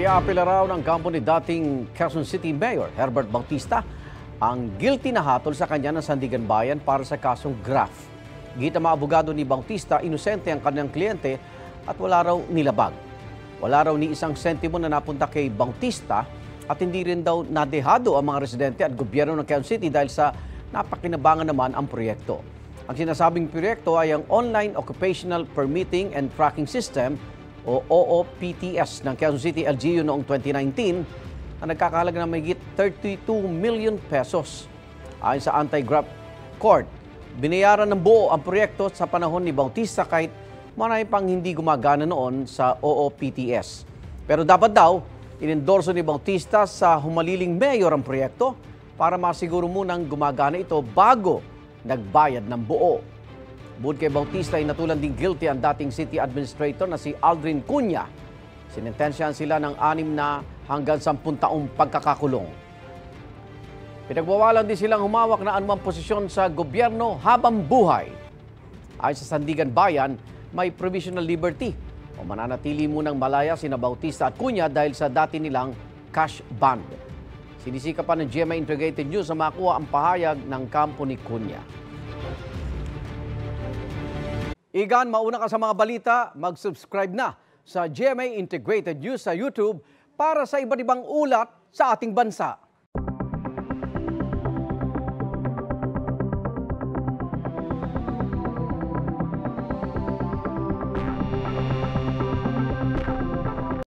Iapela raw ng kampo ni dating Quezon City Mayor Herbert Bautista ang guilty na hatol sa kanya ng Sandigan Bayan para sa kasong graft. Gita mga abogado ni Bautista, inosente ang kanyang kliyente at wala raw nilabag. Wala raw ni isang sentimo na napunta kay Bautista at hindi rin daw nadehado ang mga residente at gobyerno ng Quezon City dahil sa napakinabangan naman ang proyekto. Ang sinasabing proyekto ay ang Online Occupational Permitting and Tracking System o OOPTS ng Quezon City LGU noong 2019 na nagkakahalaga ng mahigit 32 million pesos. Ayon sa Anti-Graft Court, binayaran ng buo ang proyekto sa panahon ni Bautista kahit marami pang hindi gumagana noon sa OOPTS. Pero dapat daw, inendorso ni Bautista sa humaliling mayor ang proyekto para masiguro munang gumagana ito bago nagbayad ng buo. Bukod kay Bautista ay natulan din guilty ang dating city administrator na si Aldrin Cunha. Sinintensyahan sila ng 6 na hanggang 10 taong pagkakakulong. Pinagbawalan din silang humawak na anumang posisyon sa gobyerno habang buhay. Ayon sa Sandigan Bayan, may provisional liberty o mananatili munang malaya sina Bautista at Cunha dahil sa dati nilang cash bond. Sinisika pa ng GMA Integrated News na makuha ang pahayag ng kampo ni Cunha. Igan, mauna ka sa mga balita, mag-subscribe na sa GMA Integrated News sa YouTube para sa iba't ibang ulat sa ating bansa.